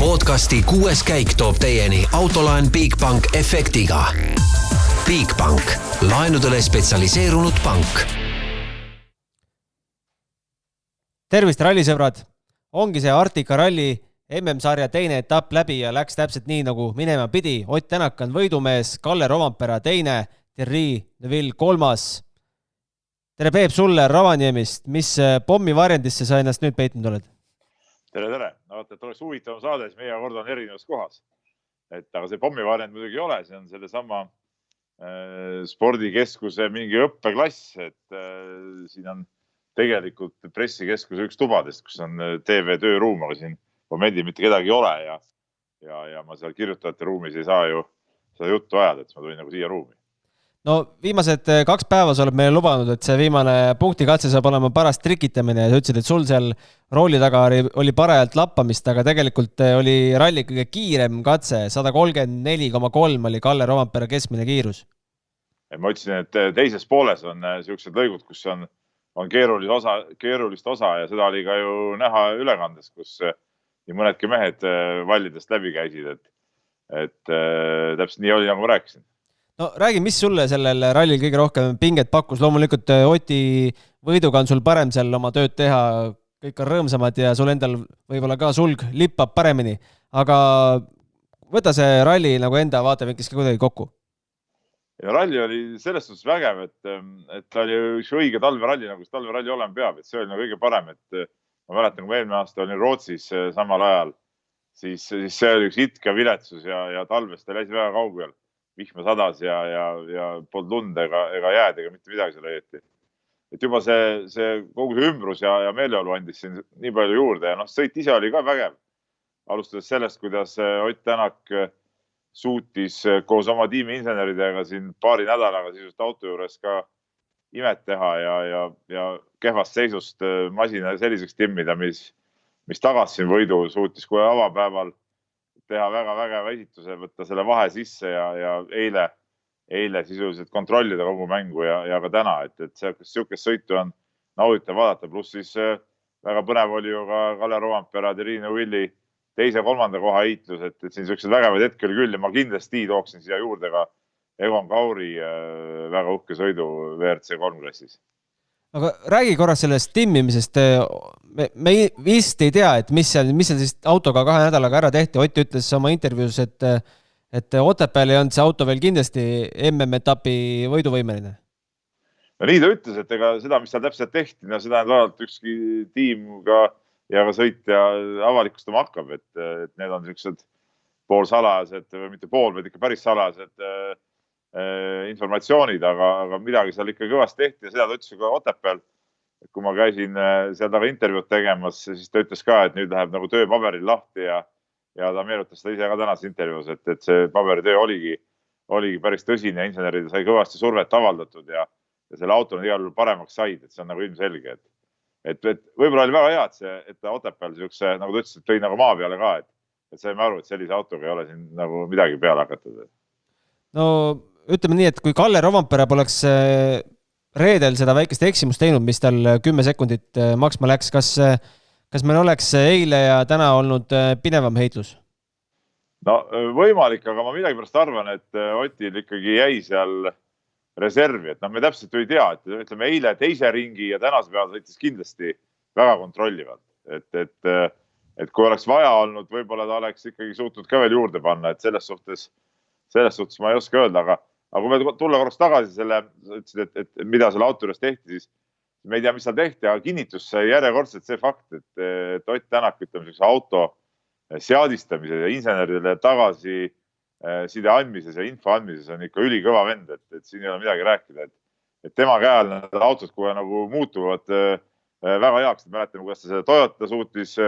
Podcasti 6. käik toob teieni autolaen Bigbank efektiga. Bigbank. Laenudele spetsialiseerunud pank. Tervist rallisõbrad! Ongi see Arktika ralli MM-sarja teine etapp läbi ja läks täpselt nii, nagu minema pidi. Ott Tänak on võidumees, Kalle Rovampera teine, Thierry Neuville kolmas. Tere Peep sulle Ravaniemist, mis pommivarjendisse sa ennast nüüd peitnud oled? Tere! Et oleks huvitavam saade, siis meie kord on erinevas kohas. Aga see pommivarjend muidugi ei ole, see on selle sama spordikeskuse mingi õppeklass, et siin on tegelikult pressikeskuse üks tubadest, kus on TV tööruum, aga siin momendil mitte kedagi ei ole ja ma seal kirjutajate ruumis ei saa ju seda juttu ajada, et ma tulin nagu siia ruumi. No viimased 2 päeva sa oled meile lubanud, et see viimane punktikatse saab olema paras trikitamine ja sa ütlesid, et sul seal rooli taga oli parajalt lappamist, aga tegelikult oli ralli kõige kiirem katse, 134,3 oli Kalle Rovampera keskmine kiirus. Ma ütlesin, et teises pooles on sellised lõigud, kus on keerulist osa ja seda oli ka ju näha ülekandes, kus nii mõnedki mehed vallidest läbi käisid, et täpselt nii oli, nagu ma rääkisin. No räägi, mis sulle sellel rallil kõige rohkem pinget pakkus? Loomulikult Oti võiduga on sul parem seal oma tööd teha, kõik on rõõmsamad ja sul endal võib-olla ka sulg lippab paremini, aga võta see ralli nagu enda vaatevinklis ka kuidagi kokku. Ja ralli oli selles suhtes vägev, et ta oli üks õige talveralli, nagu talveralli olema peab, et see oli nagu kõige parem, et ma mäletan, kui eelmine aasta olin Rootsis samal ajal, siis see oli üks itke viletsus ja talvest ta läisi väga kaugel. Vihma sadas ja polnud lund ega jääd ega mitte midagi seal õieti. Et juba see kogu see ümbrus ja meeleolu andis siin nii palju juurde ja sõit ise oli ka vägev. Alustades sellest, kuidas Ott Tänak suutis koos oma tiimi inseneridega siin paari nädalaga sisust auto juures ka imet teha ja kehvast seisust masina selliseks timmida, mis tagas siin võidu, suutis kohe avapäeval teha väga vägeva esituse, võtta selle vahe sisse ja eile sisuliselt kontrollida kogu mängu ja ka täna, et siukest sõitu on nauditav vaadata, pluss siis väga põnev oli ju ka Kalle Rovampera, Thierry Neuville'i teise 3. koha heitlus, et siin sellised vägevad hetkel küll ja ma kindlasti tooksin siia juurde ka Egon Kauri väga uhke sõidu WRC 3 klassis. Aga räägi korra sellest timmimisest. Me vist ei tea, et mis seal siis autoga 2 nädalaga ära tehti. Ott ütles oma intervjuus, et Otepääl ei olnud see auto veel kindlasti MM-etapi võiduvõimeline. No nii ta ütles, et ega seda, mis seal täpselt tehti, seda on vaadalt ükski tiim ja ka sõitja avalikustama hakkab, et need on sellised poolsalajased, või mitte pool, vaid ikka päris salajased informatsioonid, aga midagi seal ikka kõvasti tehti ja seda ta ütles ka Otepääl. Kui ma käisin seal taga intervjuud tegemas, siis ta ütles ka, et nüüd läheb nagu tööpaberil lahti ja ta meenutas seda ise ka tänas intervjuus, et see paberitöö oligi päris tõsine ja inseneride sai kõvasti survet avaldatud ja selle auto on igal juhul paremaks said, et see on nagu ilmselge. Et võib-olla oli väga hea, et ta Otepääl siukse, nagu ta ütles, et tõi nagu maa peale ka, et saime aru, et sellise autoga ei ole siin nagu midagi peale hakatud. No ütleme nii, et kui Kalle Rovampere poleks reedel seda väikest eksimust teinud, mis tal 10 sekundit maksma läks, kas meil oleks eile ja täna olnud pinevam heitlus? No võimalik, aga ma midagi pärast arvan, et Otil ikkagi jäi seal reservi, et me täpselt ei tea, et ütleme eile teise ringi ja tänase peal sõitis kindlasti väga kontrollivalt, et kui oleks vaja olnud, võib-olla ta oleks ikkagi suutnud ka veel juurde panna, et selles suhtes ma ei oska öelda, aga kui me tulla korraks tagasi selle, et mida selle auto juures tehti, siis me ei tea, mis seal tehti, aga kinnitus sai järjekordselt see fakt, et Ott Tänak, ütleme, auto seadistamise ja inseneridele tagasi side andmises ja info andmises on ikka ülikõva vend, et siin ei ole midagi rääkida, et tema käel need autod kohe nagu muutuvad väga heaks. Mäletame, kuidas ta selle Toyota suutis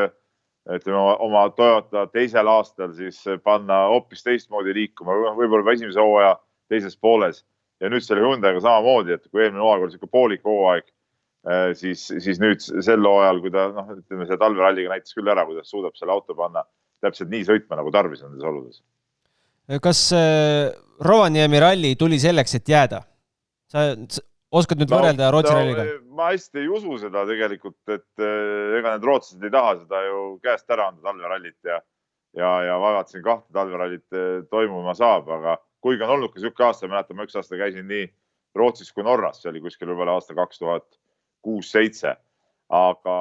oma Toyota teisel aastal siis panna hoopis teistmoodi liikuma, võib-olla esimese hooaja teises pooles ja nüüd selle Hyundai'ga samamoodi, et kui eelmine hooaeg oli selline poolik hooaeg, siis nüüd sel hooajal, kui ta ütleme, see talveralliga näitas küll ära, kuidas suudab selle auto panna täpselt nii sõitma, nagu tarvis on nendes oludes. Kas Rovaniemi ralli tuli selleks, et jääda? Sa oskad nüüd võrrelda Rootsi ralliga? Ma hästi ei usu seda tegelikult, et ega need rootslased ei taha seda ju käest ära anda talverallit ja vaevaat siin 2 talverallit toimuma saab, aga kuigi on olnud ka siuke aasta, mäletan, ma üks aasta käisin nii Rootsis kui Norras, see oli kuskil võib-olla aasta 2006-2007. Aga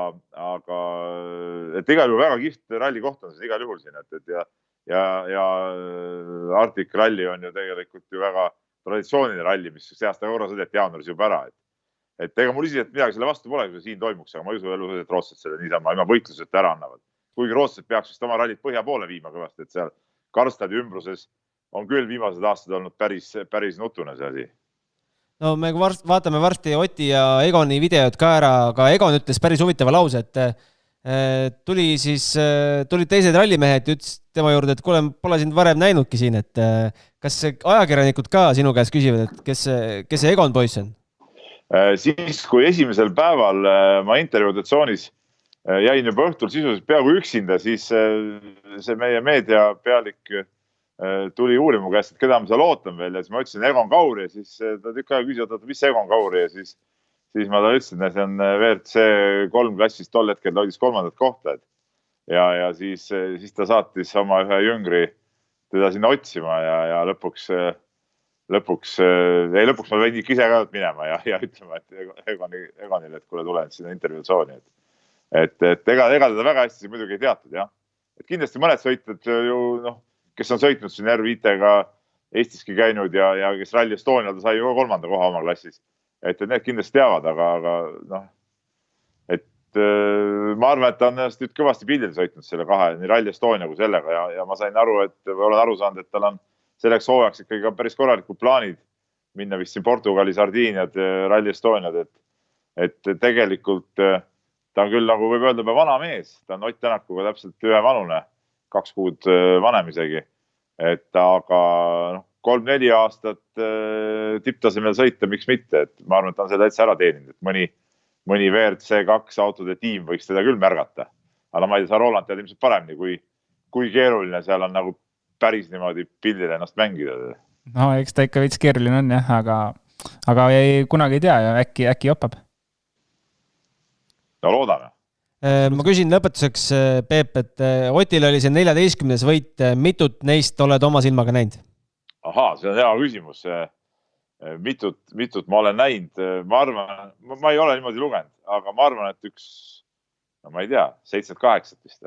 et igal juhul väga kiht ralli koht on see igal juhul siin, ja Arctic Rally on ju tegelikult ju väga traditsiooniline ralli, mis see aasta korra sõideti jaanuaris juba ära. Et ega mul ise midagi selle vastu pole, kui siin toimuks, aga ma ei usu elu, et rootslased selle niisama ilma võitluseta ära annavad. Kuigi rootslased peaks vist oma rallit põhja poole viima kõvasti, et seal Karlstadi ümbruses on küll viimased aastad olnud päris nutune see asi. No me vaatame varsti Oti ja Egoni videod ka ära, aga Egon ütles päris huvitava lause, et tulid teised rallimehed ja ütles tema juurde, et kuule, pole sind varem näinudki siin, et kas ajakirjanikud ka sinu käest küsivad, et kes see Egon poiss on? Siis, kui esimesel päeval ma intervjuudatsioonis jäin juba õhtul sisuliselt peaaegu üksinda, siis see meie meediapealik tuli uurimu käest, et keda ma seal ootan veel ja siis ma ütlesin Egon Kauri ja siis ta tükk aega küsivad, mis Egon Kauri ja siis ma ta ütlesin, et see on WRC 3 klassis tol hetkel hoidis 3. kohta. Ja siis ta saatis oma ühe jüngri teda sinna otsima ja lõpuks ma võin ise ka minema ja ütlema, et Egonile, et kuule tulen sinna intervjuutsooni. Et ega teda väga hästi muidugi ei teatud, jah. Et kindlasti mõned sõitjad ju, kes on sõitnud siin R5-ga Eestiski käinud ja kes Rally Estonial sai ju 3. koha oma klassis. Et need kindlasti teavad, aga ma arvan, et ta on ennast nüüd kõvasti pildil sõitnud selle 2, nii Rally Estonia kui sellega ja ma sain aru, olen aru saanud, et tal on selleks hooajaks ikkagi päris korralikud plaanid minna vist siin Portugali, Sardiiniad, Rally Estoniad, et tegelikult ta on küll, nagu võib öelda, vana mees, ta on Ott Tänakuga täpselt ühe vanune, 2 kuud vanem isegi, aga 3-4 aastat tipptasemel sõita, miks mitte, et ma arvan, et ta on seda täitsa ära teeninud, et mõni WRC 2 autode tiim võiks teda küll märgata, aga ma ei tea, sa Roland tead ilmselt paremini, kui keeruline seal on nagu päris niimoodi pildile ennast mängida. No eks ta ikka veits keeruline on jah, aga kunagi ei tea ja äkki jopab. No loodame. Ma küsin lõpetuseks, Peep, et Otil oli see 14. võit, mitut neist oled oma silmaga näinud? Ahaa, see on hea küsimus. Mitut ma olen näinud. Ma arvan, ma ei ole niimoodi lugenud, aga ma arvan, et ma ei tea, 7-8 vist.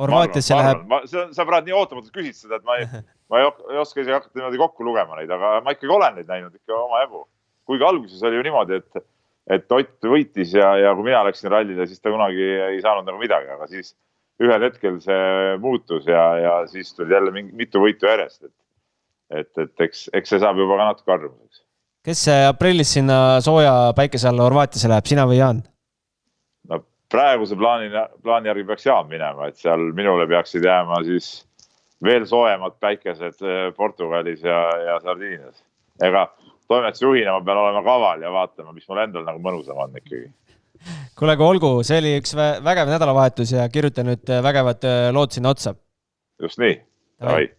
Horvaatiasse läheb. Sa praegu nii ootamatult küsid seda, et ma ei oska isegi hakata niimoodi kokku lugema neid, aga ma ikkagi olen neid näinud ikka oma jagu. Kuigi alguses oli ju niimoodi, et Ott võitis ja kui mina läksin rallile, siis ta kunagi ei saanud nagu midagi, aga siis ühel hetkel see muutus ja siis tuli jälle mitu võitu järjest. Et eks see saab juba ka natuke arvamuseks. Kes aprillis sinna sooja päikese alla Horvaatiasse läheb, sina või Jaan? No praeguse plaani järgi peaks Jaan minema, et seal minule peaksid jääma siis veel soojemad päikesed Portugalis ja Sardiinias. Ega toimetusjuhina ma pean olema kaval ja vaatama, mis mul endal nagu mõnusam on ikkagi. Kuule, aga olgu, see oli üks vägev nädalavahetus ja kirjuta nüüd vägevad lood sinna otsa. Just nii. Davai.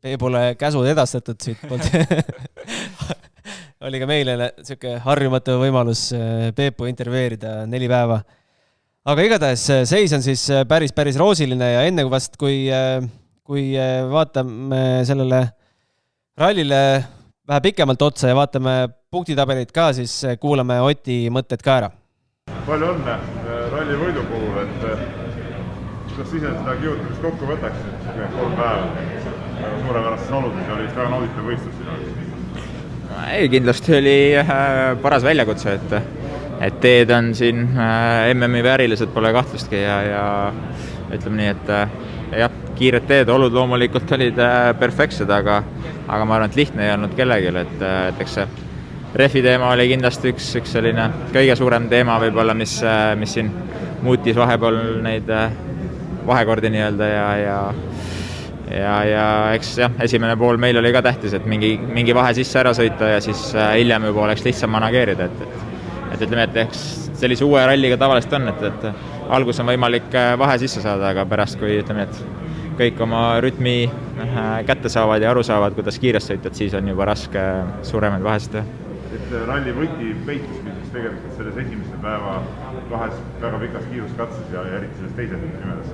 Peebule käsud edastatud siit poolt. Oli ka meile selline harjumatu võimalus Peepu intervjueerida 4 päeva. Aga igatahes seis on siis päris roosiline ja enne kui vaatame sellele rallile vähe pikemalt otsa ja vaatame punktitabelit ka, siis kuulame Oti mõtted ka ära. Palju õnne ralli võidu puhul, et kuidas ise seda kiutamist kokku võtaksid 3 päeva? Suurepärastes oludes oli väga nauditav võistlus sina. Ei, kindlasti oli paras väljakutse, et teed on siin MM-i väärilised, pole kahtlustki ja ütleme nii, et jah, kiired teed, olud loomulikult olid perfektsed, aga ma arvan, et lihtne ei olnud kellelgi, et eks see refi teema oli kindlasti üks selline kõige suurem teema võib-olla, mis siin muutis vahepeal neid vahekordi nii-öelda ja eks jah, esimene pool meil oli ka tähtis, et mingi vahe sisse ära sõita ja siis hiljem juba oleks lihtsam manageerida, et ütleme, et eks sellise uue ralliga tavaliselt on, et algus on võimalik vahe sisse saada, aga pärast, kui ütleme, et kõik oma rütmi kätte saavad ja aru saavad, kuidas kiirest sõita, et siis on juba raske suuremaid vahesid teha. Et ralli võiti peituski siis tegelikult selles esimese päeva 2 väga pikas kiiruskatses ja eriti selles teises nimedes.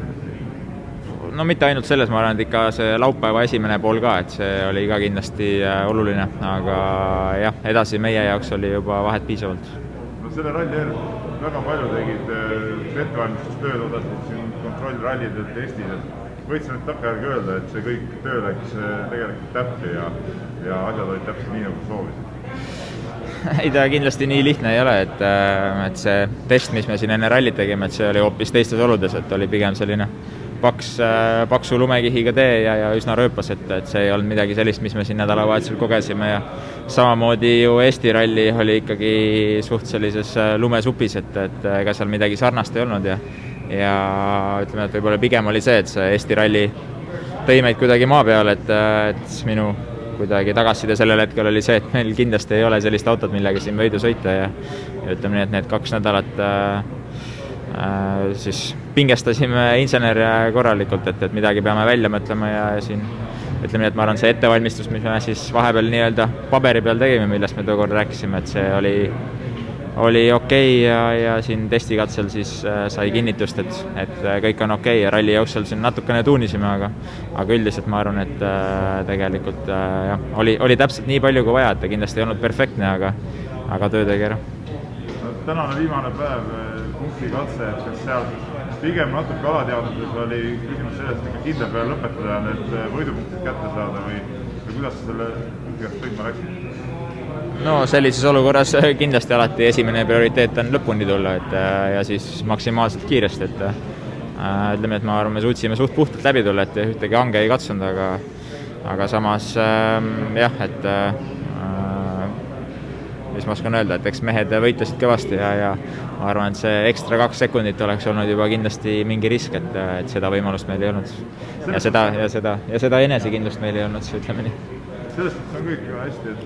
no mitte ainult selles, ma arvan, et ikka see laupäeva esimene pool ka, et see oli ka kindlasti oluline, aga jah, edasi meie jaoks oli juba vahet piisavalt. No selle ralli eel väga palju tegid ettevalmistustööd osasid siin kontrollrallid ja testid, et võitsin nüüd takkajärgi öelda, et see kõik töö läks tegelikult täppi ja asjad olid täpselt nii, nagu soovisid. Ei, ta kindlasti nii lihtne ei ole, et see test, mis me siin enne rallit tegime, et see oli hoopis teistes oludes, et oli pigem selline paksu lumekihiga tee ja üsna rööpas, et see ei olnud midagi sellist, mis me siin nädalavahetusel kogesime ja samamoodi ju Eesti ralli oli ikkagi suht sellises lumesupis, et ega seal midagi sarnast ei olnud ja ütleme, et võib-olla pigem oli see, et see Eesti ralli tõi meid kuidagi maa peale, et minu kuidagi tagasiside sellel hetkel oli see, et meil kindlasti ei ole sellist autot, millega siin võidu sõita ja ütleme nii, et need 2 nädalat siis pingestasime insenere korralikult, et midagi peame välja mõtlema ja siin ütleme nii, et ma arvan, see ettevalmistus, mis me siis vahepeal nii-öelda paberi peal tegime, millest me tookord rääkisime, et see oli okei ja siin testikatsel siis sai kinnitust, et kõik on okei ja ralli jooksel siin natukene tuunisime, aga üldiselt ma arvan, et tegelikult jah, oli täpselt nii palju kui vaja, et ta kindlasti ei olnud perfektne, aga töö tegi ära. Tänane viimane päev, punktikatse, et kas seal pigem natuke alateadvuses oli küsimus sellest, et ikka kindla peale lõpetada need võidupunktid kätte saada või kuidas selle punktikatse sõitma läksid? No sellises olukorras kindlasti alati esimene prioriteet on lõpuni tulla ja siis maksimaalselt kiiresti, et ütleme, et ma arvan, me suutsime suht puhtalt läbi tulla, et ühtegi hange ei katsunud, aga samas jah, et mis ma oskan öelda, et eks mehed võitlesid kõvasti ja ma arvan, et see ekstra 2 sekundit oleks olnud juba kindlasti mingi risk, et seda võimalust meil ei olnud ja seda enesekindlust meil ei olnud, ütleme nii. Sellest on kõik hästi, et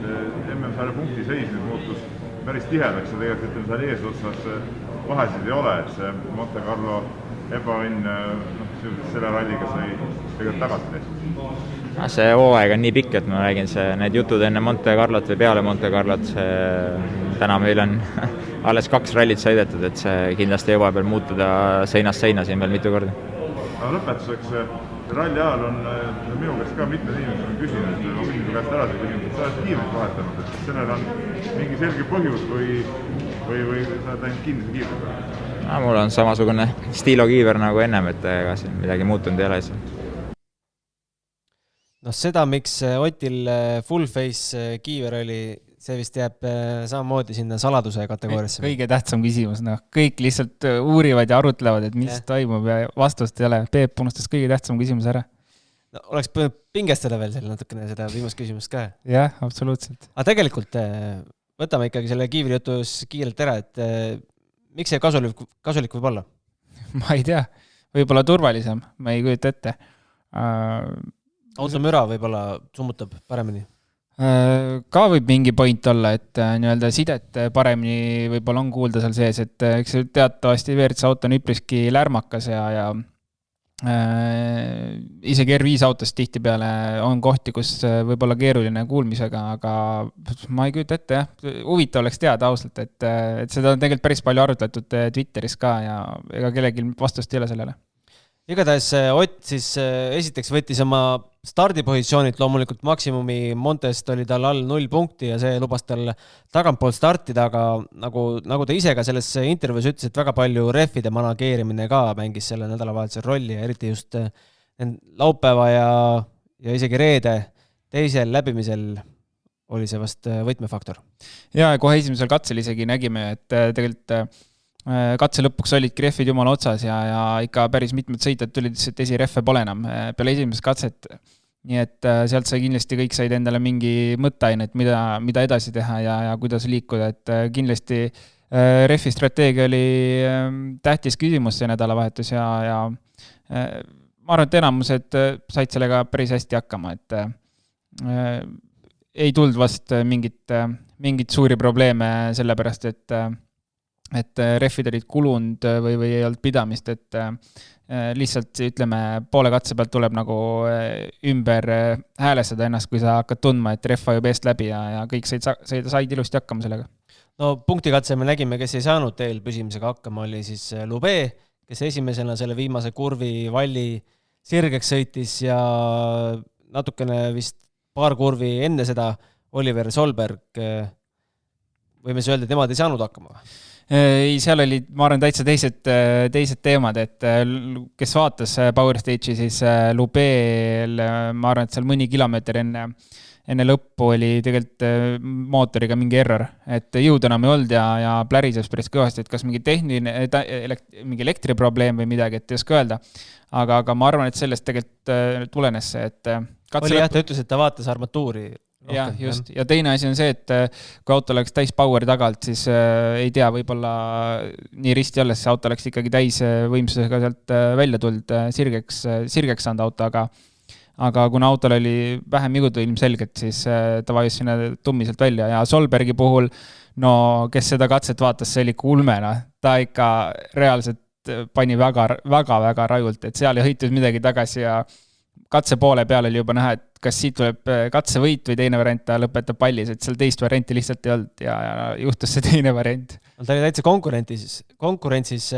MM-sarja punkti seis nüüd muutus päris tihedaks ja tegelikult ütleme seal eesotsas vahesid ei ole, et see Monte Carlo ebaõnn selle ralliga sai tegelikult tagasi tehtud. See hooaeg on nii pikk, et ma räägin, need jutud enne Monte Carlot või peale Monte Carlot, täna meil on alles 2 rallit sõidetud, et see kindlasti jõuab veel muutuda seinast seina siin veel mitu korda. Lõpetuseks, ralli ajal on minu käest ka mitmed inimesed on küsinud, ma küsin su käest ära see küsimus, et sa oled kiivrit vahetanud, et sellel on mingi selge põhjus või sa oled ainult kinnise kiivri peal? Mul on samasugune stiilokiiver nagu ennem, et ega siin midagi muutunud ei ole. No seda, miks Otil full face kiiver oli, see vist jääb samamoodi sinna saladuse kategooriasse. Kõige tähtsam küsimus, kõik lihtsalt uurivad ja arutlevad, et mis toimub ja vastust ei ole. Peep unustas kõige tähtsam küsimus ära. No, oleks pingestada veel selle natukene seda viimast küsimust ka. Jah, absoluutselt. Aga tegelikult võtame ikkagi selle kiivri jutus kiirelt ära, et miks see kasulik võib olla? Ma ei tea, võib-olla turvalisem, ma ei kujuta ette. Automüra võib-olla summutab paremini? Ka võib mingi point olla, et nii-öelda sidet paremini võib-olla on kuulda seal sees, et eks teatavasti WRC auto on üpriski lärmakas ja isegi R5 autos tihti peale on kohti, kus võib-olla keeruline kuulmisega, aga ma ei kujuta ette, jah. Huvitav oleks teada ausalt, et seda on tegelikult päris palju arutletud Twitteris ka ja ega kellelgi vastust ei ole sellele. Igatahes Ott siis esiteks võttis oma stardipositsioonit, loomulikult maksimumi Montest oli tal all 0 punkti ja see lubas tal tagantpoolt startida, aga nagu ta ise ka selles intervjuus ütles, et väga palju refide manageerimine ka mängis selle nädalavahetusel rolli ja eriti just laupäeva ja isegi reede teisel läbimisel oli see vast võtmefaktor. Ja kohe esimesel katsel isegi nägime, et tegelikult katse lõpuks olidki rehvid jumala otsas ja ikka päris mitmed sõitjad tulid, et esirehve pole enam peale esimest katset. Nii et sealt sai kindlasti kõik said endale mingi mõtteainet, mida edasi teha ja kuidas liikuda, et kindlasti rehvi strateegia oli tähtis küsimus see nädalavahetus ja ma arvan, et enamused said sellega päris hästi hakkama, et ei tulnud vast mingit suuri probleeme sellepärast, et rehvid olid kulunud või ei olnud pidamist, et lihtsalt ütleme, poole katse pealt tuleb nagu ümber häälestada ennast, kui sa hakkad tundma, et rehv vajub eest läbi ja kõik said ilusti hakkama sellega. No punktikatse me nägime, kes ei saanud teel püsimisega hakkama, oli siis Lube, kes esimesena selle viimase kurvi valli sirgeks sõitis ja natukene vist paar kurvi enne seda Oliver Solberg, võime öelda, et nemad ei saanud hakkama? Ei, seal oli, ma arvan, täitsa teised teemad, et kes vaatas Power Stage'i, siis Lubeel, ma arvan, et seal mõni kilomeeter enne lõppu oli tegelikult mootoriga mingi error, et jõud enam ei olnud ja plärises päris kõvasti, et kas mingi mingi elektriprobleem või midagi, et ei oska öelda. Aga ma arvan, et sellest tegelikult tulenes see, et oli jah, ta ütles, et ta vaatas armatuuri. Jah, just. Ja teine asi on see, et kui auto läks täis power tagalt, siis ei tea, võib-olla nii risti olles see auto läks ikkagi täis võimsusega sealt välja tuld, sirgeks saanud auto, aga kuna autol oli vähem juhutu ilmselgelt, siis ta vajus sinna tummiselt välja ja Solbergi puhul, no kes seda katset vaatas, see oli kulmena. Ta ikka reaalselt pani väga rajult, et seal ei hõitus midagi tagasi ja katse poole peal oli juba näha, et kas siit tuleb katsevõit või teine variant, ta lõpetab pallis, et seal teist varianti lihtsalt ei olnud ja juhtus see teine variant. Ta oli täitsa konkurentsis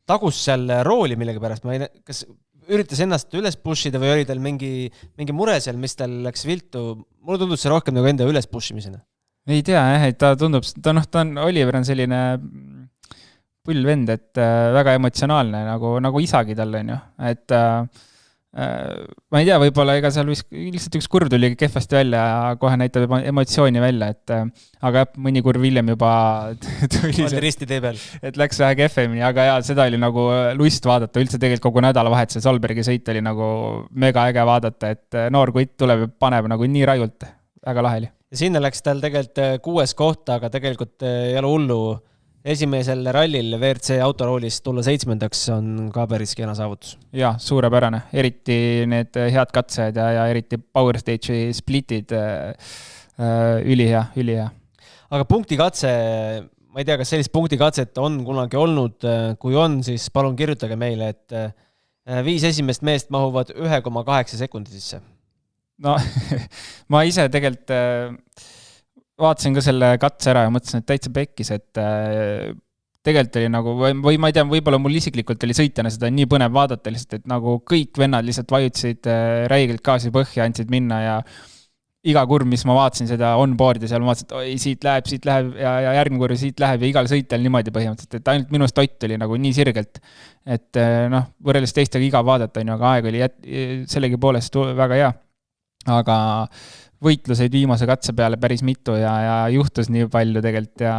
tagus seal rooli millegi pärast, ma ei tea, kas üritas ennast üles pushida või oli tal mingi mure seal, mis tal läks viltu, mulle tundus see rohkem nagu enda üles pushimisena. Ei tea, et ta tundub, Oliver on selline pull vend, et väga emotsionaalne, nagu isagi tal on ju, et ma ei tea, võib-olla ega seal lihtsalt üks kurv tuli kehvasti välja ja kohe näitab emotsiooni välja, aga mõni kurv hiljem juba tuli risti tee peal. Et läks vähe kehvemini, aga ja, seda oli nagu lust vaadata, üldse tegelikult kogu nädalavahetuse Solbergi sõit oli nagu mega äge vaadata, et noor kutt tuleb ja paneb nagu nii rajult, väga laheli. Ja sinna läks tal tegelikult 6. kohta, aga tegelikult ei ole hullu. Esimesel rallil WRC autoroolis tulla 7. on ka päris kena saavutus. Ja, suurepärane. Eriti need head katsed ja eriti Power Stage'i splitid ülihea. Aga punktikatse, ma ei tea, kas sellist punktikatset on kunagi olnud, kui on, siis palun kirjutage meile, et 5 esimest meest mahuvad 1,8 sekundi sisse. No, ma ise tegelikult vaatasin ka selle katse ära ja mõtlesin, et täitsa pekkis, et tegelikult oli nagu, või ma ei tea, võib-olla mul isiklikult oli sõitjana seda nii põnev vaadata lihtsalt, et nagu kõik vennad lihtsalt vajutasid räigelt gaasi põhja, andsid minna ja iga kurv, mis ma vaatasin seda on-board'i seal, ma vaatasin, et oi, siit läheb ja järgmine kurv siit läheb ja igal sõitjal niimoodi põhimõtteliselt, et ainult minust Ott oli nagu nii sirgelt, et võrreldes teistega iga vaadata, aga aeg oli sellegi poolest väga hea, aga võitluseid viimase katse peale päris mitu ja juhtus nii palju tegelikult ja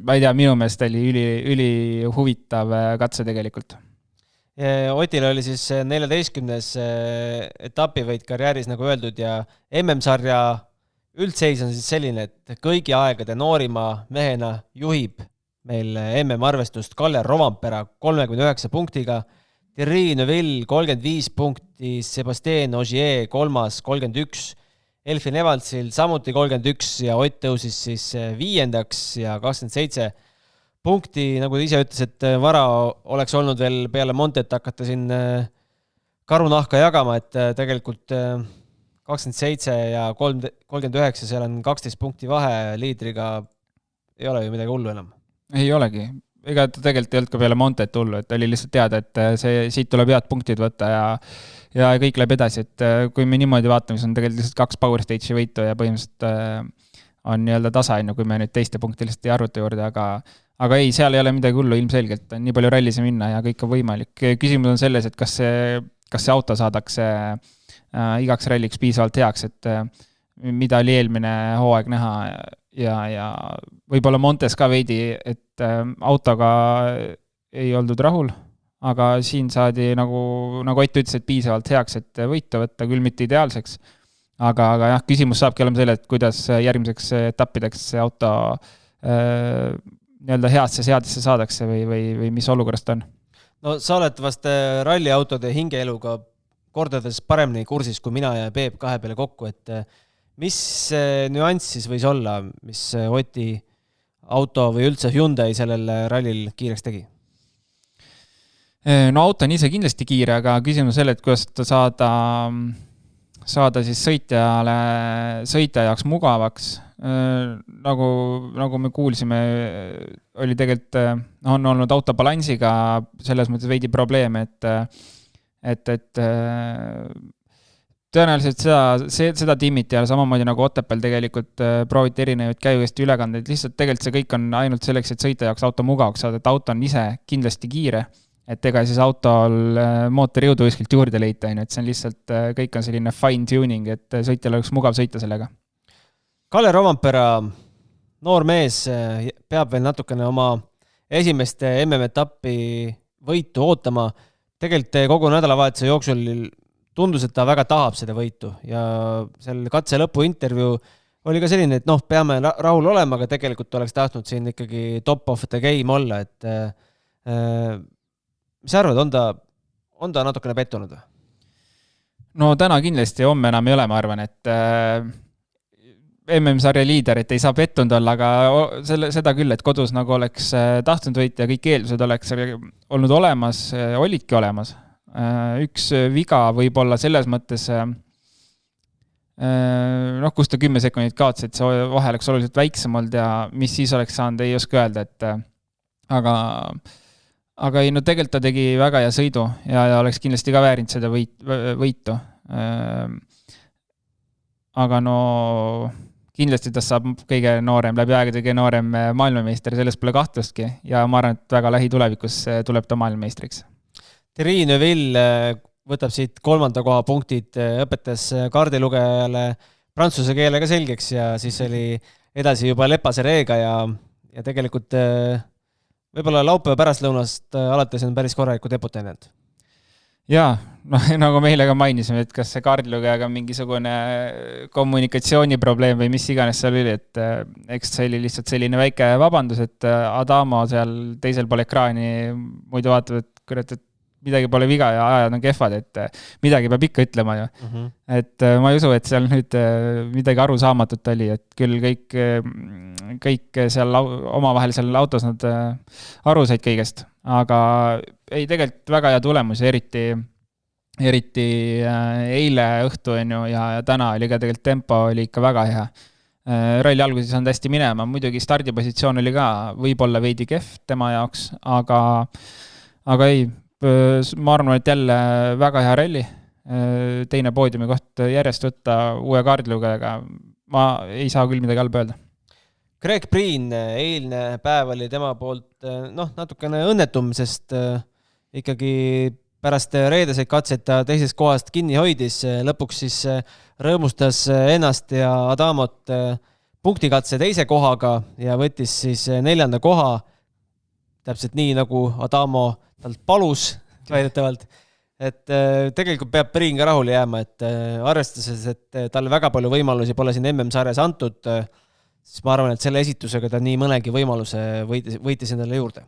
ma ei tea, minu meelest oli üli huvitav katse tegelikult. Otil oli siis 14. etapivõit karjääris, nagu öeldud, ja MM-sarja üldseis on siis selline, et kõigi aegade noorima mehena juhib meil MM-arvestust Kalle Rovampera 39 punktiga, Thierry Neuville 35 punkti, Sébastien Ogier 3. 31, Elfin Evaltsil samuti 31 ja Ott tõusis siis 5. ja 27 punkti, nagu ta ise ütles, et vara oleks olnud veel peale Montet hakata siin karunahka jagama, et tegelikult 27 ja 39, seal on 12 punkti vahe liidriga, ei ole ju midagi hullu enam. Ei olegi. Ega ta tegelikult ei olnud ka peale Montet hullu, et oli lihtsalt teada, et siit tuleb head punktid võtta ja kõik läheb edasi, et kui me niimoodi vaatame, siis on tegelikult lihtsalt 2 Power Stage'i võitu ja põhimõtteliselt on nii-öelda tasa, kui me nüüd teiste punkti lihtsalt ei arvuta juurde, aga ei, seal ei ole midagi hullu ilmselgelt, on nii palju rallise minna ja kõik on võimalik. Küsimus on selles, et kas see auto saadakse igaks ralliks piisavalt heaks, et mida oli eelmine hooaeg näha ja võib-olla Montes ka veidi, et autoga ei oldud rahul, aga siin saadi nagu Ott ütles, et piisavalt heaks, et võita võtta, küll mitte ideaalseks, aga jah, küsimus saabki olema selle, et kuidas järgmiseks etappideks see auto nii-öelda heasse seadesse saadakse või mis olukorrast on? No sa oled vast ralliautode hingeeluga kordades paremini kursis kui mina ja Peep kahe peale kokku, et mis nüanss siis võis olla, mis Oti auto või üldse Hyundai sellel rallil kiireks tegi? No auto on ise kindlasti kiire, aga küsimus selle, et kuidas ta saada siis sõitja jaoks mugavaks. Nagu me kuulsime, oli tegelikult on olnud autobalansiga selles mõttes veidi probleeme, et tõenäoliselt seda tiimiti ja samamoodi nagu Otepääl tegelikult prooviti erinevaid käivõesti ülekandeid, lihtsalt tegelikult see kõik on ainult selleks, et sõita jaoks auto mugavaks saada, et auto on ise kindlasti kiire, et ega siis autol mootorijõudu kuskilt juurde leita, et see on lihtsalt, kõik on selline fine tuning, et sõitjal oleks mugav sõita sellega. Kalle Rovampera, noor mees, peab veel natukene oma esimest MM-etappi võitu ootama. Tegelikult kogu nädalavahetuse jooksul tundus, et ta väga tahab seda võitu ja seal katse lõpu intervjuu oli ka selline, et peame rahul olema, aga tegelikult oleks tahtnud siin ikkagi top of the game olla, et mis sa arvad, on ta natukene pettunud? No täna kindlasti, homme enam ei ole, ma arvan, et MM-sarja liider, et ei saa pettunud olla, aga seda küll, et kodus nagu oleks tahtnud võita ja kõik eeldused oleks olnud olemas, olidki olemas. Üks viga võib olla selles mõttes, kus ta 10 sekundit kaotas, et see vahe oleks oluliselt väiksem olnud ja mis siis oleks saanud, ei oska öelda, et aga ei, tegelikult ta tegi väga hea sõidu ja oleks kindlasti ka väärinud seda võitu. Aga kindlasti ta saab kõige noorem, läbi aegade kõige noorem maailmameister, sellest pole kahtlustki ja ma arvan, et väga lähitulevikus tuleb ta maailmameistriks. Thierry Neuville võtab siit 3. koha punktid, õpetas kaardilugejale prantsuse keelega selgeks ja siis oli edasi juba Lepase reega ja tegelikult võib-olla laupäeva pärastlõunast alates on päris korraliku depot teinud. Jaa, nagu meile ka mainisime, et kas see kaardilugejaga on mingisugune kommunikatsiooniprobleem või mis iganes seal oli, et eks see oli lihtsalt selline väike vabandus, et Adamo seal teisel pool ekraani muidu vaatab, et kurat, et midagi pole viga ja ajad on kehvad, et midagi peab ikka ütlema ju. Et ma ei usu, et seal nüüd midagi arusaamatut oli, et küll kõik seal omavahel seal autos nad aru said kõigest, aga ei, tegelikult väga hea tulemus, eriti eile õhtu ja täna oli ka tegelikult tempo oli ikka väga hea. Ralli alguses on hästi minema, muidugi stardipositsioon oli ka võib-olla veidi kehv tema jaoks, aga ei, ma arvan, et jälle väga hea ralli, teine poodiumi koht järjest võtta uue kaardilugejaga, ma ei saa küll midagi halba öelda. Greg Breen, eilne päev oli tema poolt natukene õnnetum, sest ikkagi pärast reedeseid katseid ta teisest kohast kinni hoidis, lõpuks siis rõõmustas ennast ja Adamot punktikatse teise kohaga ja võttis siis 4. koha, täpselt nii nagu Adamo talt palus väidetavalt, et tegelikult peab Breen ka rahule jääma, et arvestades, et talle väga palju võimalusi pole siin MM-sarjas antud, siis ma arvan, et selle esitusega ta nii mõnegi võimaluse võitis endale juurde.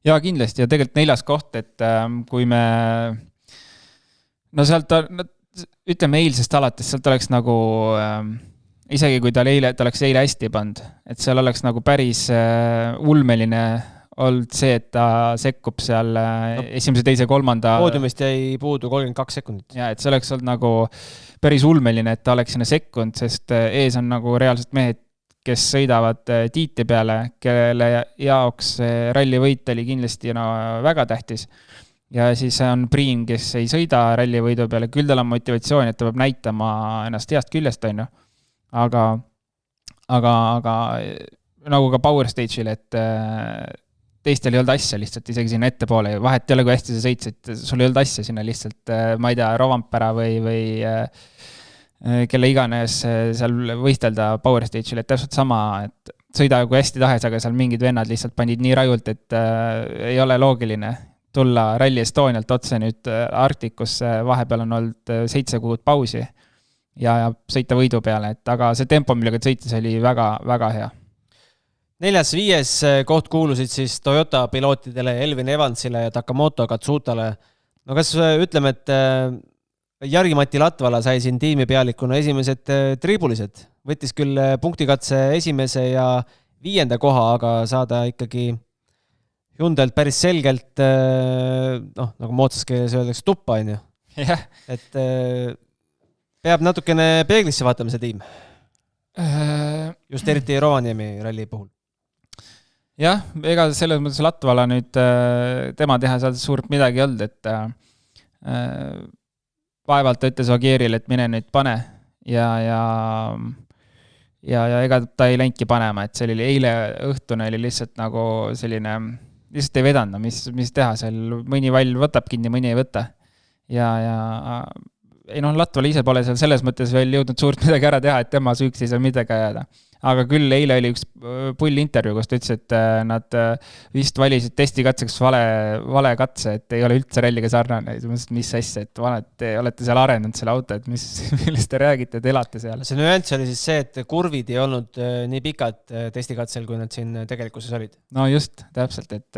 Jaa, kindlasti ja tegelikult 4. koht, et kui me sealt ütleme eilsest alates, sealt oleks nagu isegi kui ta oleks eile hästi pand, et seal oleks nagu päris ulmeline olnud see, et ta sekkub seal esimese, teise, 3. Poodiumist jäi puudu 32 sekundit. Ja, et see oleks olnud nagu päris ulmeline, et ta oleks sinna sekkunud, sest ees on nagu reaalselt mehed, kes sõidavad tiiti peale, kelle jaoks rallivõit oli kindlasti väga tähtis. Ja siis on Breen, kes ei sõida rallivõidu peale, küll tal on motivatsioon, et ta peab näitama ennast heast küljest, aga nagu ka Power Stage'il, et teistel ei olnud asja lihtsalt isegi sinna ettepoole, vahet ei ole, kui hästi sa sõitsid, sul ei olnud asja sinna lihtsalt, ma ei tea, Rovampera või kelle iganes seal võistelda Power Stage'il, et täpselt sama, et sõida kui hästi tahes, aga seal mingid vennad lihtsalt panid nii rajult, et ei ole loogiline tulla Rally Estonialt otse nüüd Arktikus, vahepeal on olnud 7 kuud pausi ja sõita võidu peale, et aga see tempo, millega sõitis, oli väga, väga hea. 4., 5. koht kuulusid siis Toyota pilootidele Elvin Evansile ja Takamoto Katsutale. No kas ütleme, et Jari-Mati Latvala sai siin tiimipealikuna esimesed triibulised. Võttis küll punktikatse 1. ja 5. koha, aga saada ikkagi Hyundailt päris selgelt, nagu moodsas keeles öeldakse, tuppa, on ju. Et peab natukene peeglisse vaatama see tiim. Just eriti Rovaniemi ralli puhul. Jah, ega selles mõttes Latvala nüüd tema teha seal suurt midagi olnud, et vaevalt ta ütles Ogieril, et mine nüüd pane ja ega ta ei läinudki panema, et see oli eile õhtune oli lihtsalt nagu selline, lihtsalt ei vedanud, mis teha seal, mõni vall võtab kinni, mõni ei võta ja ei Latval ise pole seal selles mõttes veel jõudnud suurt midagi ära teha, et tema süüks ei saa midagi ajada. Aga küll eile oli üks pull intervjuu, kus ta ütles, et nad vist valisid testikatseks vale katse, et ei ole üldse ralliga sarnane. Mis asja, et te olete seal arenenud selle auto, et millest te räägite, et elate seal? See nüanss oli siis see, et kurvid ei olnud nii pikad testikatsel, kui nad siin tegelikkuses olid. No just, täpselt, et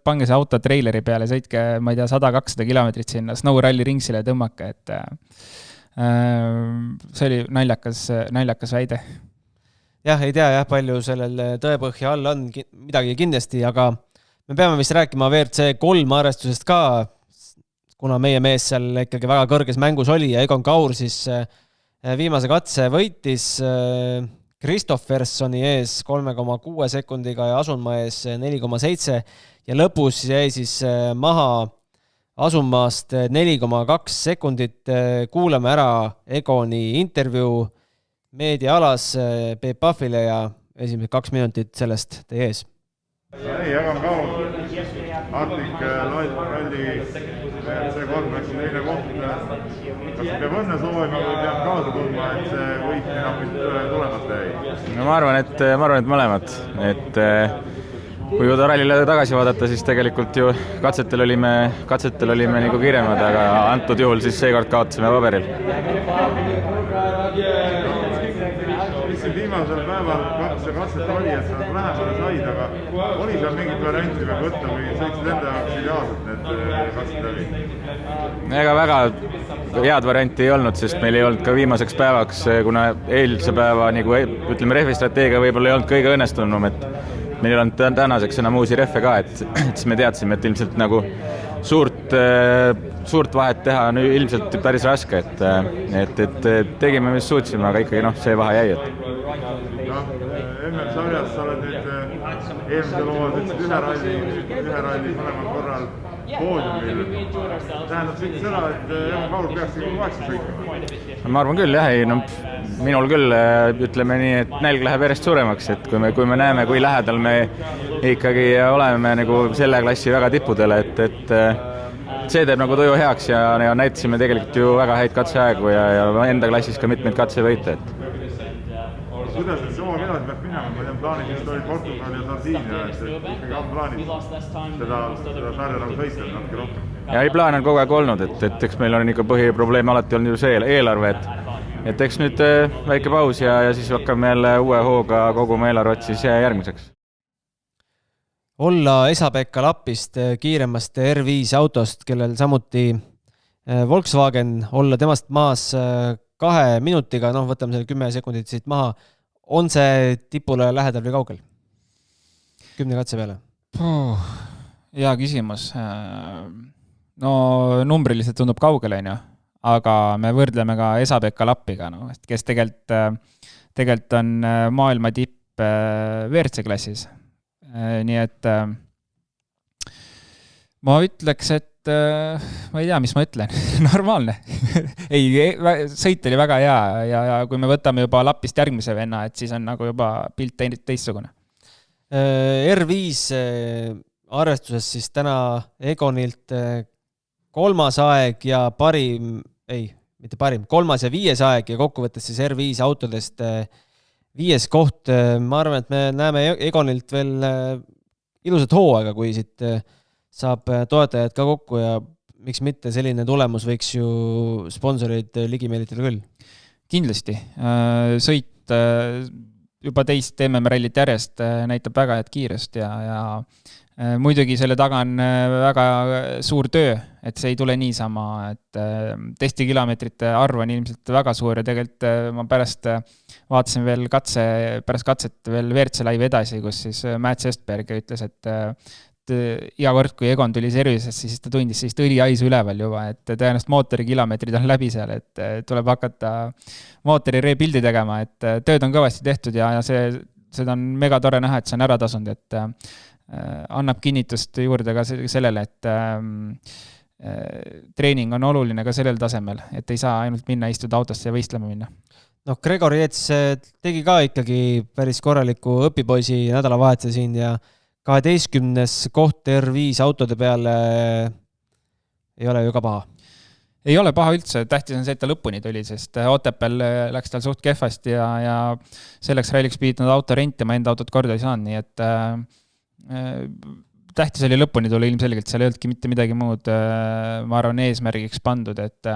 pange see auto treileri peale, sõitke, ma ei tea, 100-200 kilomeetrit sinna Snow Rally ringsile tõmmake, et see oli naljakas väide. Jah, ei tea, palju sellel tõepõhja all on midagi kindlasti, aga me peame vist rääkima WRC 3 arvestusest ka, kuna meie mees seal ikkagi väga kõrges mängus oli ja Egon Kaur siis viimase katse võitis Kristoffersoni ees 3,6 sekundiga ja Asunmaa ees 4,7 ja lõpus jäi siis maha Asunmaast 4,2 sekundit. Kuulame ära Egoni intervjuu meediaalas Peep Pahvile ja esimesed 2 minutit sellest teie ees. Egon Kaur, Arctic Rally WRC3 läks teine koht. Kas peab õnne soovima või peab kaasa tundma, et see võit napid tulemata jäi? No ma arvan, et mõlemad. Et kui Udo rallile tagasi vaadata, siis tegelikult ju katsetel olime nagu kiiremad, aga antud juhul siis seekord kaotasime paberil. Mis siin viimasel päeval katset oli, et sa lähemale said, aga oli seal mingit varianti veel võtta või sõitsid enda jaoks ideaalselt need katset läbi? Ega väga head varianti ei olnud, sest meil ei olnud ka viimaseks päevaks, kuna eilse päeva nagu, ütleme, rehvistrateegia võib-olla ei olnud kõige õnnestunum, et meil ei olnud tänaseks enam uusi rehve ka, et siis me teadsime, et ilmselt nagu suurt vahet teha on ilmselt päris raske, et tegime, mis suutsime, aga ikkagi see vahe jäi. MM-sarjas sa oled nüüd eelmisel hooajal ütlesid ühe ralli mõlemal korral poodiumil. Tähendab seda, et Egon Kaur peaks kogu aeg sõitma? Ma arvan küll, jah. Minul küll, ütleme nii, et nälg läheb järjest suuremaks, et kui me näeme, kui lähedal me ikkagi oleme nagu selle klassi väga tippudele, et see teeb nagu tuju heaks ja näitasime tegelikult ju väga häid katseaegu ja enda klassis ka mitmeid katsevõite. Kuidas see oma edasi peaks minema? Ma tean, plaanid just oli Portugal ja Sardiinia, et ikkagi on plaanid seda sarja nagu sõita natuke rohkem. Ja ei plaan on kogu aeg olnud, et eks meil on ikka põhiprobleem alati olnud ju see eelarve, et eks nüüd väike paus ja siis hakkame jälle uue hooga koguma eelarvet siis järgmiseks. Olla Esa-Pekka Lapist kiiremast R5 autost, kellel samuti Volkswagen, olla temast maas 2 minutiga, võtame selle 10 sekundit siit maha, on see tipule lähedal või kaugel? 10 katse peale? Hea küsimus. No numbriliselt tundub kaugel, aga me võrdleme ka Esa-Pekka Lappiga, kes tegelikult on maailma tipp WRC klassis. Nii et ma ütleks, et ma ei tea, mis ma ütlen. Normaalne. Sõit oli väga hea ja kui me võtame juba Lapist järgmise venna, et siis on nagu juba pilt teistsugune. R5 arvestuses siis täna Egonilt 3. aeg ja kolmas ja 5. aeg ja kokkuvõttes siis R5 autodest 5. koht. Ma arvan, et me näeme Egonilt veel ilusat hooaega, kui siit saab toetajad ka kokku ja miks mitte selline tulemus võiks ju sponsoreid ligi meelitada küll. Kindlasti. Sõit juba teist MM-rallit järjest näitab väga head kiirust ja muidugi selle taga on väga suur töö, et see ei tule niisama, et testikilomeetrite arv on ilmselt väga suur ja tegelikult ma pärast vaatasin veel pärast katset veel WRC live edasi, kus siis Mats Östberg ütles, et iga kord, kui Egon tuli servises, siis ta tundis sellist õlihaisu üleval juba, et tõenäoliselt mootori kilomeetrid on läbi seal, et tuleb hakata mootori rebuildi tegema, et tööd on kõvasti tehtud ja seda on mega tore näha, et see on ära tasunud, et annab kinnitust juurde ka sellele, et treening on oluline ka sellel tasemel, et ei saa ainult minna istuda autosse ja võistlema minna. Gregor Jets tegi ka ikkagi päris korraliku õpipoisi nädalavahetuse siin ja 12. koht R5 autode peale ei ole ju ka paha. Ei ole paha üldse, tähtis on see, et ta lõpuni tuli, sest Otepääl läks tal suht kehvasti ja selleks ralliks pidid nad auto rentima, enda autot korda ei saanud, nii et tähtis oli lõpuni tulla ilmselgelt, seal ei olnudki mitte midagi muud, ma arvan, eesmärgiks pandud, et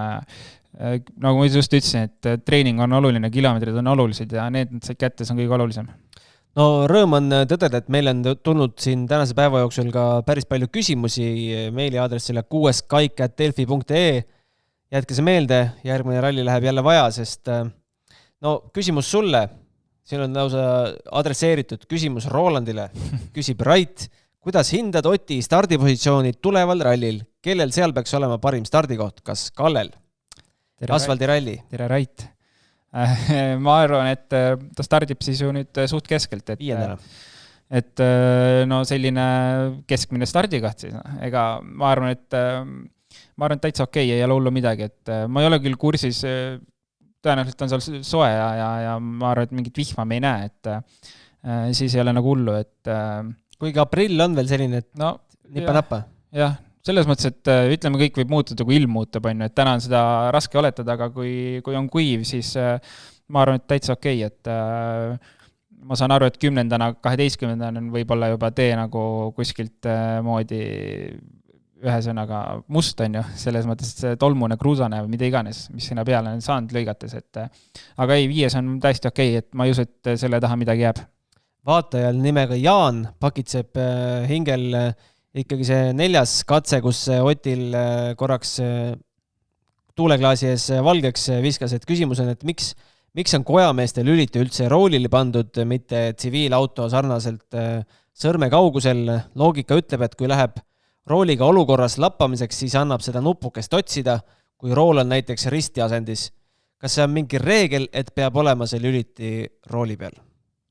nagu ma just ütlesin, et treening on oluline, kilomeetrid on olulised ja need said kätte, see on kõige olulisem. No rõõm on tõdeda, et meil on tulnud siin tänase päeva jooksul ka päris palju küsimusi meili aadressile kuueskaik@delfi.ee. Jätke see meelde, järgmine ralli läheb jälle vaja, sest küsimus sulle, siin on lausa adresseeritud küsimus Rolandile, küsib Rait, kuidas hindad Oti stardipositsiooni tuleval rallil? Kellel seal peaks olema parim stardikoht? Kas Kallel? Asfaldiralli. Tere Rait. Ma arvan, et ta stardib siis ju nüüd suht keskelt. Et no selline keskmine stardikoht siis. Ega ma arvan, et täitsa okei, ei ole hullu midagi. Et ma ei ole küll kursis, tõenäoliselt on seal soe ja ma arvan, et mingit vihma me ei näe. Et siis ei ole nagu hullu, et kuigi aprill on veel selline, et nipa-napa. Jah, selles mõttes, et ütleme, kõik võib muutuda, kui ilm muutub, et täna on seda raske oletada, aga kui on kuiv, siis ma arvan, et täitsa okei, et ma saan aru, et 10. 12. on võib-olla juba tee nagu kuskilt moodi ühesõnaga must on ju, selles mõttes, et tolmune, kruusane või mida iganes, mis sinna peale on saanud lõigates, et aga ei, 5 on täiesti okei, et ma ei usu, et selle taha midagi jääb. Vaatajal nimega Jaan pakitseb hingel ikkagi see 4. katse, kus Otil korraks tuuleklaasi ees valgeks viskas, et küsimus on, et miks on kojameeste lüliti üldse roolile pandud, mitte tsiviilauto sarnaselt sõrme kaugusel. Loogika ütleb, et kui läheb rooliga olukorras lappamiseks, siis annab seda nupukest otsida, kui rool on näiteks ristiasendis. Kas see on mingi reegel, et peab olema see lüliti rooli peal?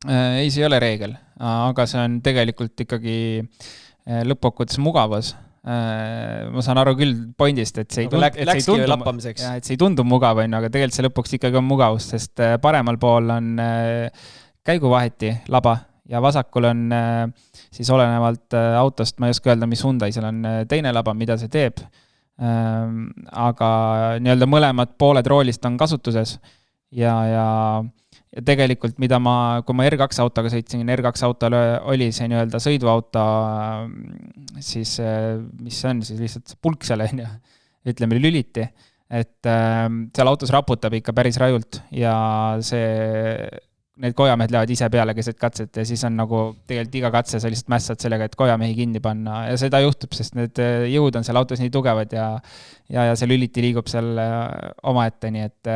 Ei, see ei ole reegel, aga see on tegelikult ikkagi lõppkokkuvõttes mugavus. Ma saan aru küll pointist, et see ei tundu mugav, aga tegelikult see lõpuks ikkagi on mugavus, sest paremal pool on käiguvaheti laba ja vasakul on siis olenevalt autost, ma ei oska öelda, mis Hyundai, seal on teine laba, mida see teeb, aga nii-öelda mõlemad pooled roolist on kasutuses ja tegelikult, kui ma R2 autoga sõitsin, R2 autol oli see nii-öelda sõiduauto, siis mis see on, siis lihtsalt pulk seal on ja ütleme lüliti, et seal autos raputab ikka päris rajult ja need kojamehed lähevad ise peale keset katset ja siis on nagu tegelikult iga katse sa lihtsalt mässad sellega, et kojamehi kinni panna ja seda juhtub, sest need jõud on seal autos nii tugevad ja see lüliti liigub seal omaette, nii et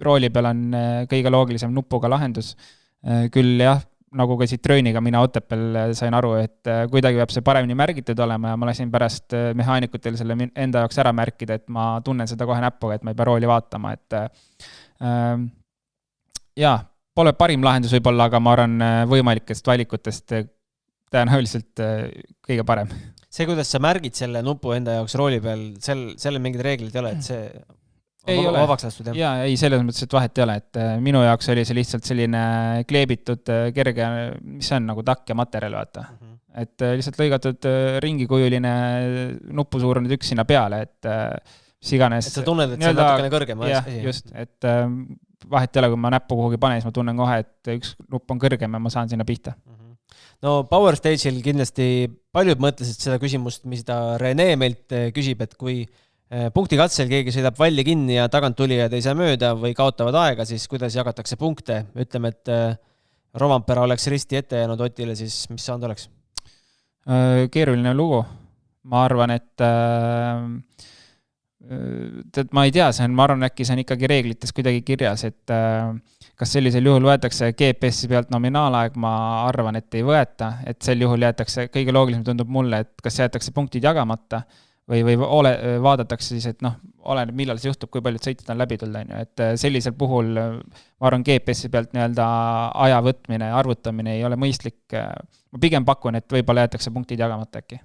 rooli peal on kõige loogilisem nupuga lahendus. Küll jah, nagu ka Citroeniga mina Otepääl sain aru, et kuidagi peab see paremini märgitud olema ja ma lasin pärast mehaanikutel selle enda jaoks ära märkida, et ma tunnen seda kohe näpuga, et ma ei pea rooli vaatama, et jaa, pole parim lahendus võib-olla, aga ma arvan võimalikest valikutest tõenäoliselt kõige parem. See, kuidas sa märgid selle nupu enda jaoks rooli peal, selle mingid reeglid ei ole, et see on vabaks lastud? Jaa, ei, selles mõttes, et vahet ei ole, et minu jaoks oli see lihtsalt selline kleebitud kerge, mis on nagu takk ja materjal, vaata. Et lihtsalt lõigatud ringikujuline nupusuurune tükk sinna peale, et mis iganes. Et sa tunned, et see on natukene kõrgem. Jah, just, et vahet ei ole, kui ma näppu kuhugi panen, siis ma tunnen kohe, et üks nupp on kõrgem ja ma saan sinna pihta. No Power Stage'il kindlasti paljud mõtlesid seda küsimust, mis ta Rene meilt küsib, et kui punktikatsel keegi sõidab valli kinni ja tagant tulijad ei saa mööda või kaotavad aega, siis kuidas jagatakse punkte? Ütleme, et Rovampera oleks risti ette jäänud Otile, siis mis saanud oleks? Keeruline lugu. Ma arvan, et ma ei tea, ma arvan, äkki see on ikkagi reeglites kuidagi kirjas, et kas sellisel juhul võetakse GPS-i pealt nominaalaeg, ma arvan, et ei võeta, et sel juhul jäetakse, kõige loogilisem tundub mulle, et kas jäetakse punktid jagamata või vaadatakse siis, et oleneb, millal see juhtub, kui paljud sõitjad on läbi tulnud, et sellisel puhul ma arvan, GPS-i pealt nii-öelda aja võtmine, arvutamine ei ole mõistlik. Ma pigem pakun, et võib-olla jäetakse punktid jagamata äkki.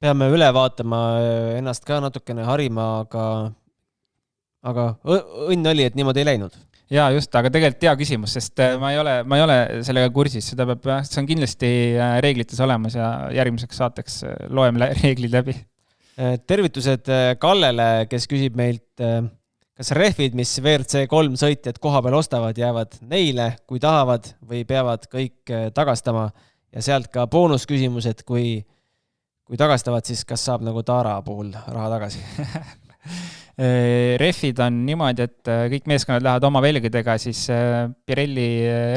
Peame üle vaatama ennast ka natukene harima, aga õnn oli, et niimoodi ei läinud. Jaa, just, aga tegelikult hea küsimus, sest ma ei ole sellega kursis, see on kindlasti reeglites olemas ja järgmiseks saateks loeme reeglid läbi. Tervitused Kallele, kes küsib meilt, kas rehvid, mis WRC 3 sõitjad koha peal ostavad, jäävad neile, kui tahavad või peavad kõik tagastama ja sealt ka boonusküsimus, et kui tagastavad, siis kas saab nagu Taara puhul raha tagasi? Rehvid on niimoodi, et kõik meeskonnad lähevad oma velgedega siis Pirelli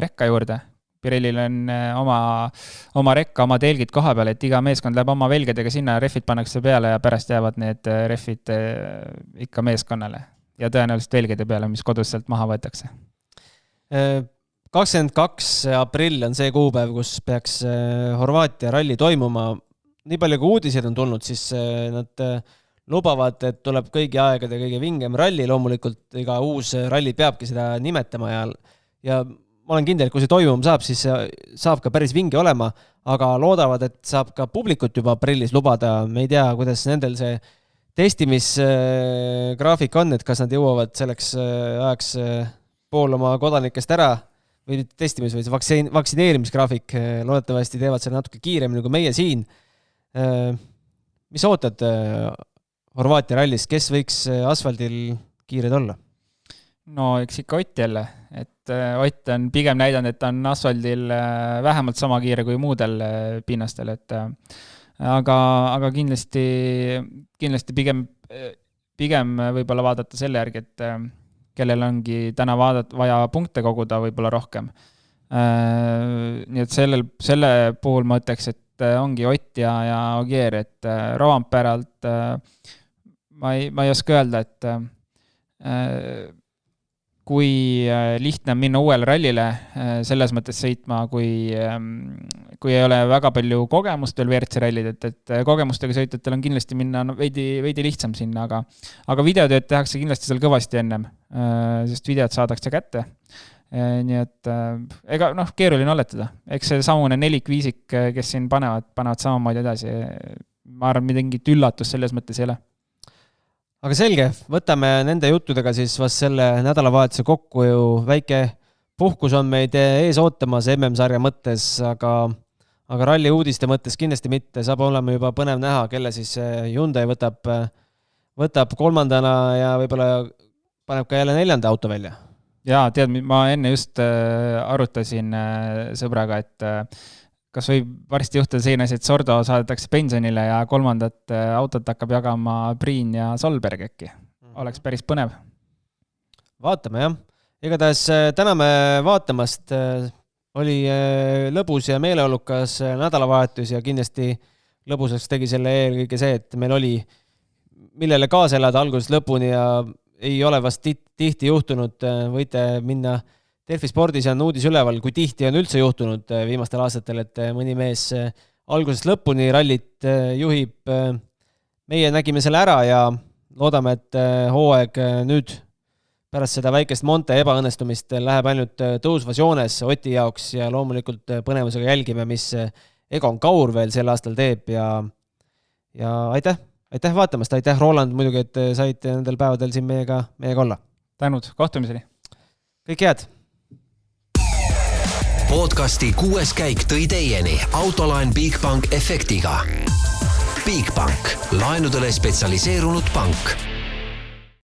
rekka juurde. Pirellil on oma rekka, oma telgid koha peal, et iga meeskond läheb oma velgedega sinna, rehvid pannakse peale ja pärast jäävad need rehvid ikka meeskonnale ja tõenäoliselt velgede peale, mis kodus sealt maha võetakse. 22. aprill on see kuupäev, kus peaks Horvaatia ralli toimuma. Nii palju kui uudised on tulnud, siis nad lubavad, et tuleb kõigi aegade kõige vingem ralli, loomulikult iga uus ralli peabki seda nimetama ja ma olen kindel, et kui see toimuma saab, siis saab ka päris vinge olema, aga loodavad, et saab ka publikut juba aprillis lubada. Me ei tea, kuidas nendel see testimisgraafik on, et kas nad jõuavad selleks ajaks pool oma kodanikest ära või testimis- või vaktsineerimisgraafik. Loodetavasti teevad selle natuke kiiremini kui meie siin. Mis ootad Horvaatia rallis, kes võiks asfaldil kiired olla? No eks ikka Ott jälle, et Ott on pigem näidanud, et on asfaldil vähemalt sama kiire kui muudel pinnastel, et aga kindlasti pigem võib-olla vaadata selle järgi, et kellel ongi täna vaja punkte koguda võib-olla rohkem. Nii et selle puhul ma ütleks, et ongi Ott ja Ogier, et Rovanperalt ma ei oska öelda, et kui lihtne on minna uuele rallile selles mõttes sõitma, kui ei ole väga palju kogemust veel WRC rallid, et kogemustega sõitjatel on kindlasti minna veidi lihtsam sinna, aga videotööd tehakse kindlasti seal kõvasti ennem, sest videod saadakse kätte. Nii et keeruline oletada. Eks see samune nelikviisik, kes siin panevad samamoodi edasi. Ma arvan, mingit üllatus selles mõttes ei ole. Aga selge, võtame nende juttudega siis vast selle nädalavahetuse kokku ju väike puhkus on meid ees ootamas MM-sarja mõttes, aga ralli uudiste mõttes kindlasti mitte. Saab olema juba põnev näha, kelle siis Hyundai võtab kolmandana ja võib-olla paneb ka jälle 4. auto välja. Jaa, tead, ma enne just arutasin sõbraga, et kas võib varsti juhtuda selline asi, et Sordo saadetakse pensionile ja 3. autot hakkab jagama Priin ja Solberg äkki. Oleks päris põnev. Vaatame, jah. Igatahes täname vaatamast. Oli lõbus ja meeleolukas nädalavahetus ja kindlasti lõbusaks tegi selle eelkõige see, et meil oli millele kaasa elada algusest lõpuni ja ei ole vast tihti juhtunud. Võite minna Delfi Spordis on uudis üleval, kui tihti on üldse juhtunud viimastel aastatel, et mõni mees algusest lõpuni rallit juhib. Meie nägime selle ära ja loodame, et hooaeg nüüd pärast seda väikest Monte ebaõnnestumist läheb ainult tõusvas joones Oti jaoks ja loomulikult põnevusega jälgime, mis Egon Kaur veel sel aastal teeb ja aitäh vaatamast, aitäh Roland muidugi, et said nendel päevadel siin meiega olla. Tänud, kohtumiseni. Kõik head! Podcasti 6. käik tõi teieni Autoline Bigbank efektiga. Bigbank, laenudele spetsialiseerunud pank.